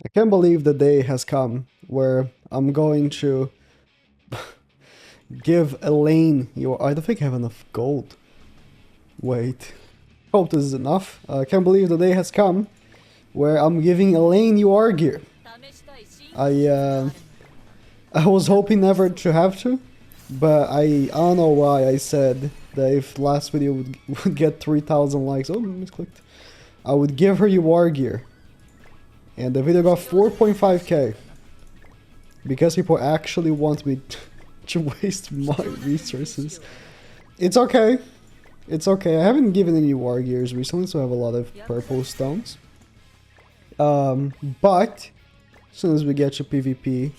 I can't believe the day has come where I'm going to give ELAINE your... I don't think I have enough gold. Wait. Hope this is enough. I can't believe the day has come where I'm giving ELAINE your gear. I was hoping never to have to, but I don't know why I said that if last video would get 3,000 likes, oh, misclicked, I would give her your gear. And the video got 4.5k. Because people actually want me to waste my resources. It's okay. It's okay. I haven't given any war gears recently, so I have a lot of purple stones. But as soon as we get to PvP,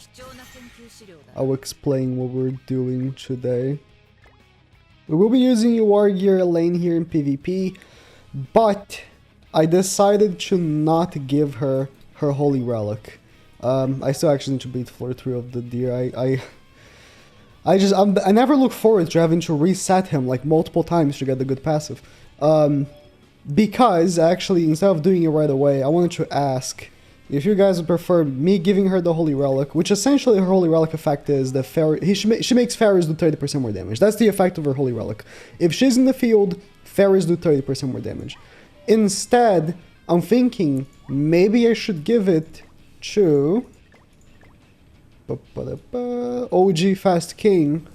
I will explain what we're doing today. We will be using war gear ELAINE here in PvP, but I decided to not give her holy relic. I still actually need to beat floor 3 of the deer. I never look forward to having to reset him like multiple times to get the good passive. Because actually, instead of doing it right away, I wanted to ask if you guys would prefer me giving her the holy relic, which essentially her holy relic effect is that she makes fairies do 30% more damage. That's the effect of her holy relic. If she's in the field, fairies do 30% more damage. Instead, I'm thinking maybe I should give it to OG Fast King,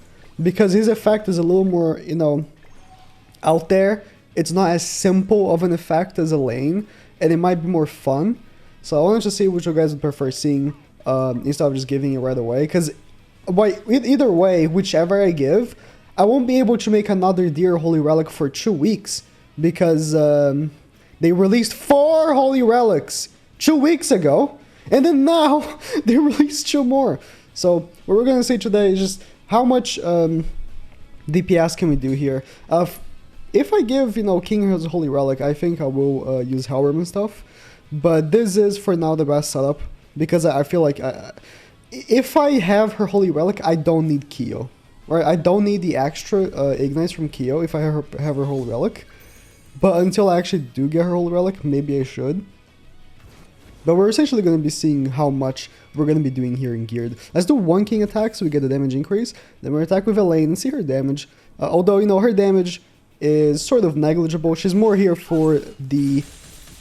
because his effect is a little more, you know, out there. It's not as simple of an effect as ELAINE, and it might be more fun. So I wanted to see which you guys would prefer seeing instead of just giving it right away. Because either way, whichever I give, I won't be able to make another Deer Holy Relic for 2 weeks. Because they released 4 Holy Relics 2 weeks ago. And then now, they released 2 more. So what we're going to see today is just how much DPS can we do here. If I give, you know, King as a Holy Relic, I think I will use Helram and stuff. But this is, for now, the best setup. Because I feel like if I have her Holy Relic, I don't need Kyo. Right? I don't need the extra Ignites from Kyo if I have her Holy Relic. But until I actually do get her Holy Relic, maybe I should. But we're essentially going to be seeing how much we're going to be doing here in Geared. Let's do 1 King attack so we get the damage increase. Then we'll attack with ELAINE and see her damage. Although, you know, her damage is sort of negligible. She's more here for the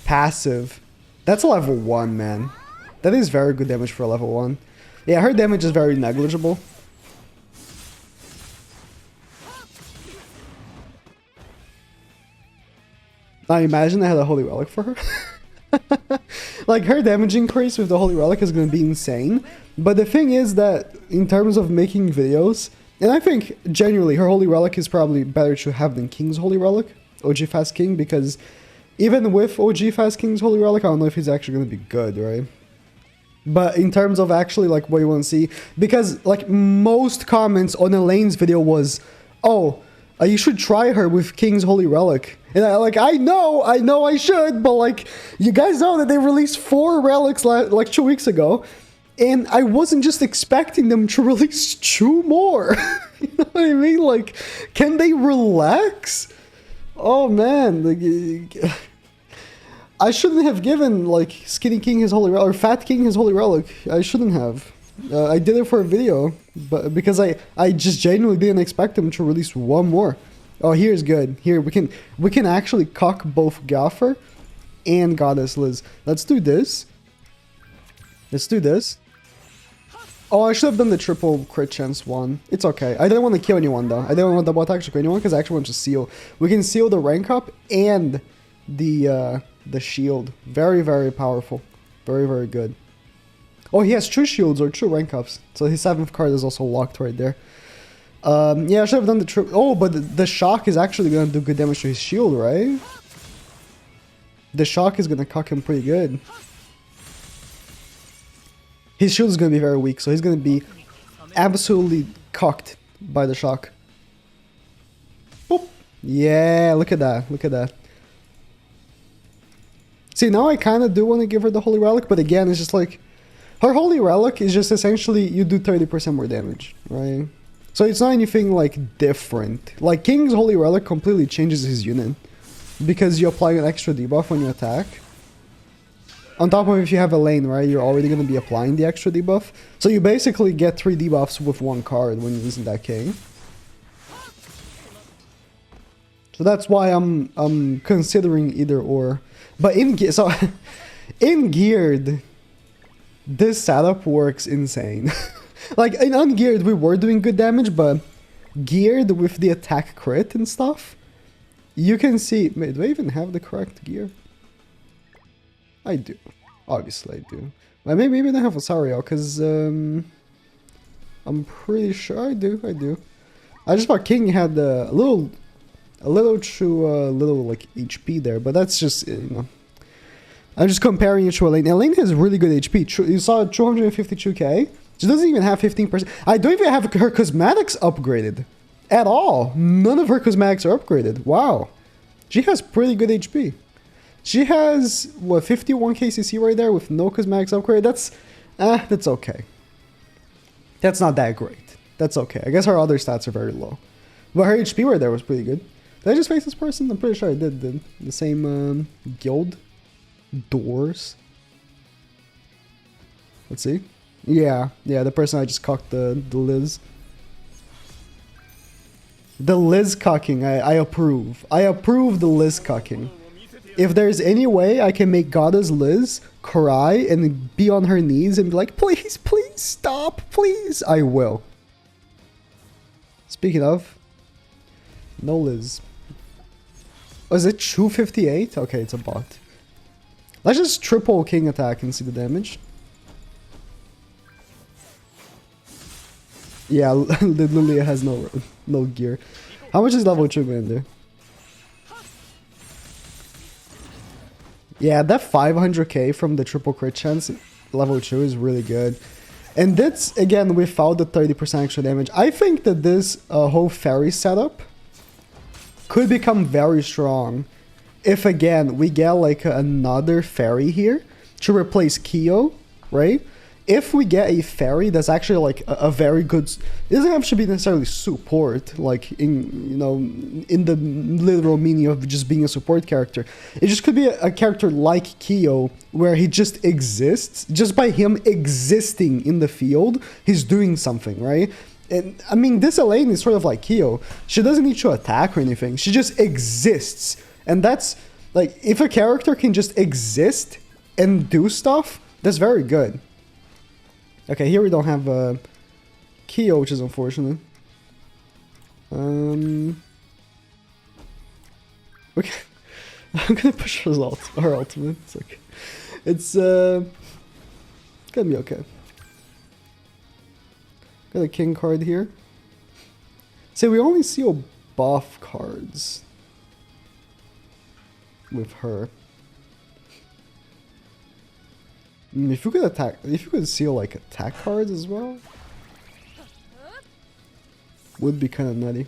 passive. That's a level 1, man. That is very good damage for a level 1. Yeah, her damage is very negligible. I imagine I had a Holy Relic for her. Like, her damage increase with the Holy Relic is going to be insane. But the thing is that, in terms of making videos, and I think, genuinely, her Holy Relic is probably better to have than King's Holy Relic, OG Fast King, because even with OG Fast King's Holy Relic, I don't know if he's actually going to be good, right? But in terms of actually, like, what you want to see, because, like, most comments on ELAINE's video was, oh, you should try her with King's Holy Relic. And I know I should, but, like, you guys know that they released 4 relics, like, 2 weeks ago. And I wasn't just expecting them to release 2 more. You know what I mean? Like, can they relax? Oh, man. Like, I shouldn't have given, like, Skinny King his Holy Relic, or Fat King his Holy Relic. I shouldn't have. I did it for a video, but because I just genuinely didn't expect them to release 1 more. Oh, here's good. Here, we can actually cock both Gaffer and Goddess Liz. Let's do this. Let's do this. Oh, I should have done the triple crit chance one. It's okay. I didn't want to kill anyone, though. I didn't want double attack to kill anyone, because I actually want to seal. We can seal the rank up and the shield. Very, very powerful. Very, very good. Oh, he has 2 shields or 2 rank ups. So his 7th card is also locked right there. Yeah, I should have done the triple. Oh, but the shock is actually going to do good damage to his shield, right? The shock is going to cock him pretty good. His shield is going to be very weak, so he's going to be absolutely cocked by the shock. Boop. Yeah, look at that. Look at that. See, now I kind of do want to give her the Holy Relic, but again, it's just like, her Holy Relic is just essentially, you do 30% more damage, right? So it's not anything, like, different. Like, King's Holy Relic completely changes his unit, because you apply an extra debuff when you attack. On top of if you have ELAINE, right, you're already going to be applying the extra debuff. So you basically get 3 debuffs with 1 card when using that king. So that's why I'm considering either or. But in geared, this setup works insane. Like in ungeared we were doing good damage, but geared with the attack crit and stuff, you can see. Wait, do I even have the correct gear? I do. Obviously I do. But maybe even I have Osario, because I'm pretty sure I do. I just thought King had a little like HP there, but that's just, you know. I'm just comparing it to ELAINE. ELAINE has really good HP. You saw 252k. She doesn't even have 15%. I don't even have her cosmetics upgraded at all. None of her cosmetics are upgraded. Wow. She has pretty good HP. She has, what, 51 KCC right there with no cosmetics upgrade. That's okay. That's not that great. That's okay. I guess her other stats are very low. But her HP right there was pretty good. Did I just face this person? I'm pretty sure I did. The same guild. Doors. Let's see. Yeah, the person I just cocked the Liz. The Liz cocking, I approve. I approve the Liz cocking. If there's any way I can make Goddess Liz cry and be on her knees and be like, please, please, stop, please, I will. Speaking of, no Liz. Oh, is it 258? Okay, it's a bot. Let's just triple King attack and see the damage. Yeah, Lilia has no gear. How much is level 2 going to do? Yeah, that 500k from the triple crit chance level 2 is really good. And that's, again, without the 30% extra damage. I think that this whole fairy setup could become very strong if, again, we get like another fairy here to replace Kyo, right? If we get a fairy that's actually like a very good, it doesn't have to be necessarily support, like in, you know, in the literal meaning of just being a support character. It just could be a character like Kyo, where he just exists. Just by him existing in the field, he's doing something, right? And I mean, this ELAINE is sort of like Kyo. She doesn't need to attack or anything. She just exists. And that's, like, if a character can just exist and do stuff, that's very good. Okay, here we don't have Kyo, which is unfortunate. Okay. I'm gonna push her ultimate. It's okay. It's gonna be okay. Got a king card here. See, we only see buff cards with her. If you could attack, if you could seal like attack cards as well, would be kind of nutty.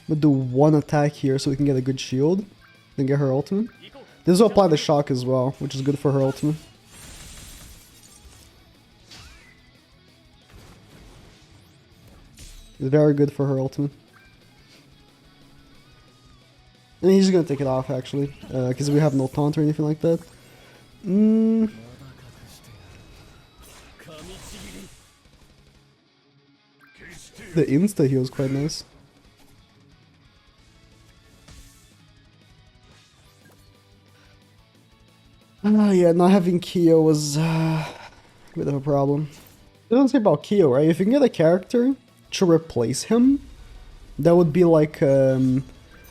We'll do one attack here so we can get a good shield, then get her ultimate. This will apply the shock as well, which is good for her ultimate. It's very good for her ultimate. And he's just gonna take it off actually, because we have no taunt or anything like that. The insta heal is quite nice. Yeah, not having Kyo was a bit of a problem. It doesn't say about Kyo, right? If you can get a character to replace him, that would be like, I don't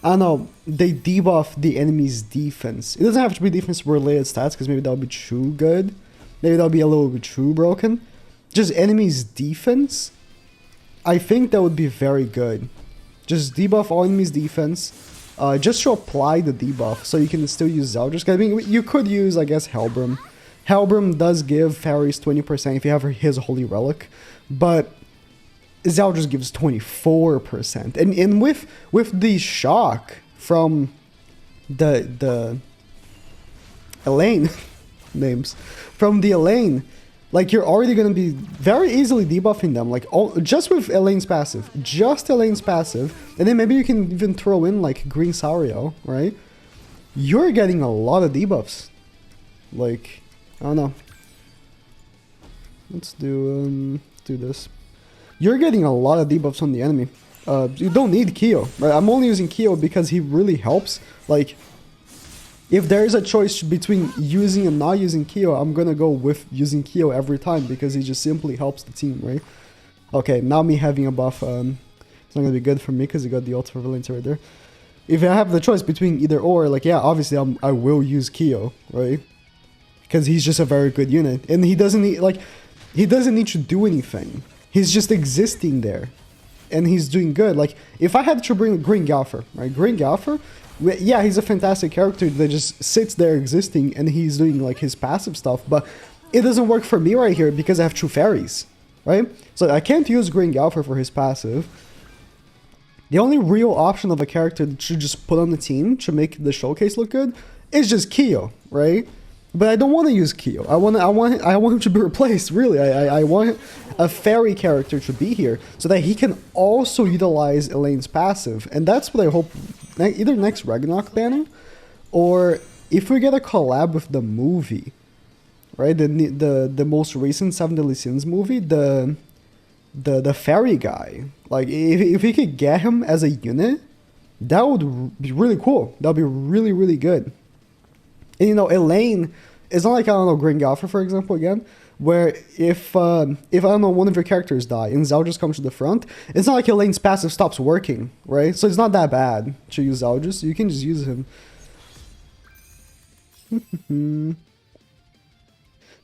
know, they debuff the enemy's defense. It doesn't have to be defense related stats, because maybe that would be too good. Maybe that would be a little bit too broken. Just enemy's defense, I think that would be very good. Just debuff all enemies' defense, just to apply the debuff, so you can still use Zeldris. I mean, you could use, I guess, Helbram. Helbram does give fairies 20% if you have his Holy Relic, but Zeldris gives 24%. And with the shock from the ELAINE names, from the ELAINE, like you're already gonna be very easily debuffing them, like just with Elaine's passive, and then maybe you can even throw in like Green Sario, right? You're getting a lot of debuffs. Like, I don't know. Let's do this. You're getting a lot of debuffs on the enemy. You don't need Kyo, right? I'm only using Kyo because he really helps. Like, if there is a choice between using and not using Kyo, I'm gonna go with using Kyo every time because he just simply helps the team, right? Okay, now me having a buff, it's not gonna be good for me because he got the ult for Valencia right there. If I have the choice between either or, like, yeah, obviously I will use Kyo, right? Because he's just a very good unit, and he doesn't need, like, he doesn't need to do anything. He's just existing there, and he's doing good. Like, if I had to bring Green Galfer, right? Green Galfer, yeah, he's a fantastic character that just sits there existing, and he's doing, like, his passive stuff, but it doesn't work for me right here because I have 2 fairies, right? So I can't use Green Galfer for his passive. The only real option of a character that should just put on the team to make the showcase look good is just Kyo, right? But I don't want to use Kyo. I want him to be replaced. Really, I want a fairy character to be here so that he can also utilize Elaine's passive, and that's what I hope. Either next Ragnarok banner, or if we get a collab with the movie, right? The most recent Seven Deadly Sins movie, the fairy guy. Like, if we could get him as a unit, that would be really cool. That would be really, really good. And, you know, Elaine, it's not like, I don't know, Green Galfer, for example, again, where if I don't know, one of your characters die and Zeldris comes to the front, it's not like Elaine's passive stops working, right? So it's not that bad to use Zeldris. You can just use him.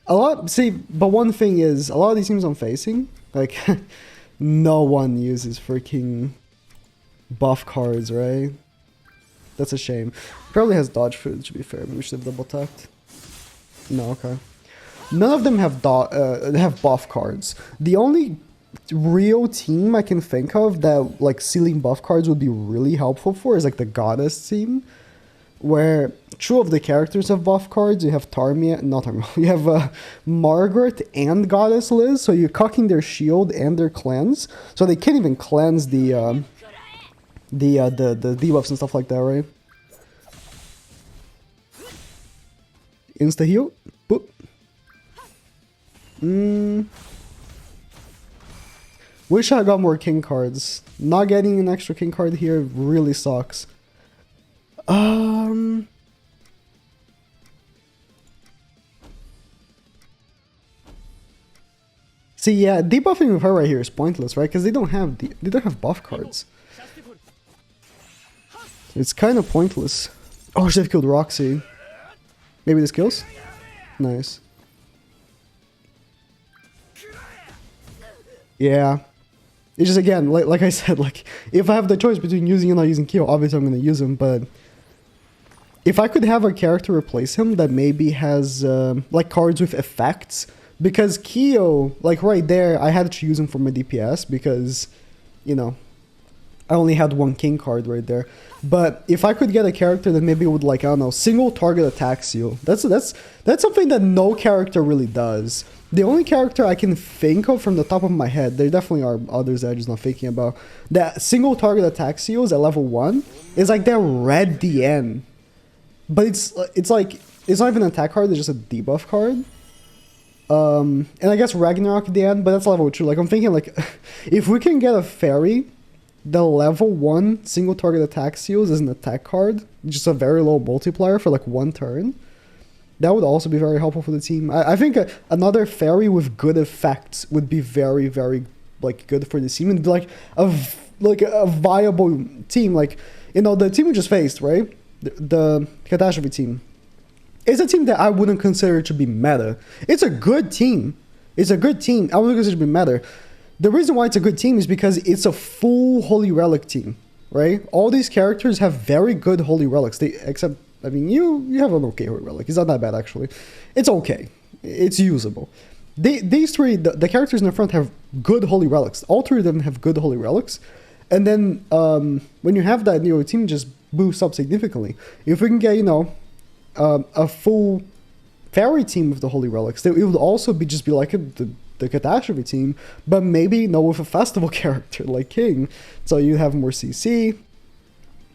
But one thing is, a lot of these teams I'm facing, like, no one uses freaking buff cards, right? That's a shame. Probably has dodge food, to be fair. Maybe we should have double tapped. No, okay. None of them have buff cards. The only real team I can think of that, like, sealing buff cards would be really helpful for is, like, the Goddess team, where 2 of the characters have buff cards. You have you have Margaret and Goddess Liz, so you're cucking their shield and their cleanse, so they can't even cleanse the debuffs and stuff like that, right? Insta heal. Boop. Wish I got more king cards. Not getting an extra king card here really sucks. See, yeah, debuffing with her right here is pointless, right? Because they don't have buff cards. It's kind of pointless. Oh, should have killed Roxy. Maybe this kills? Nice. Yeah. It's just, again, like I said, like, if I have the choice between using and not using Kyo, obviously I'm going to use him, but if I could have a character replace him that maybe has, like, cards with effects, because Kyo, like, right there, I had to use him for my DPS because, you know, I only had 1 king card right there. But if I could get a character that maybe would, like, I don't know, single target attack seal. That's something that no character really does. The only character I can think of from the top of my head, there definitely are others that I'm just not thinking about, that single target attack seals at level 1 is like their red DN. But it's like, it's not even an attack card, it's just a debuff card. And I guess Ragnarok DN, but that's level 2. Like, I'm thinking, like, if we can get a fairy, the level 1 single target attack seals is an attack card, just a very low multiplier for like 1 turn. That would also be very helpful for the team. I think another fairy with good effects would be very, very, like, good for the team and be like a viable team. Like, you know, the team we just faced, right? The Catastrophe team. It's a team that I wouldn't consider to be meta. It's a good team. It's a good team. I wouldn't consider it to be meta. The reason why it's a good team is because it's a full Holy Relic team, right? All these characters have very good Holy Relics. Except, I mean, you have an okay Holy Relic. It's not that bad, actually. It's okay. It's usable. These 3, the characters in the front have good Holy Relics. All 3 of them have good Holy Relics. And then when you have that, your team just boosts up significantly. If we can get, you know, a full fairy team with the Holy Relics. It would also be like the catastrophe team, but maybe no with a festival character like King. So you have more CC.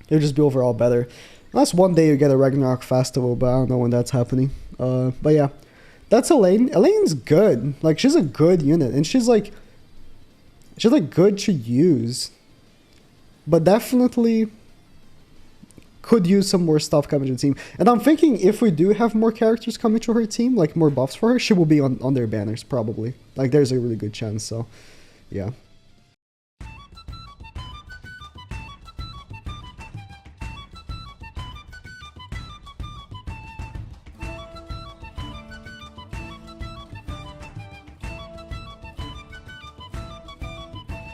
It would just be overall better. Unless one day you get a Ragnarok festival, but I don't know when that's happening. But yeah, that's ELAINE. ELAINE's good. Like, she's a good unit, and she's like good to use, but definitely could use some more stuff coming to the team. And I'm thinking if we do have more characters coming to her team, like more buffs for her, she will be on their banners probably. Like, there's a really good chance. So yeah.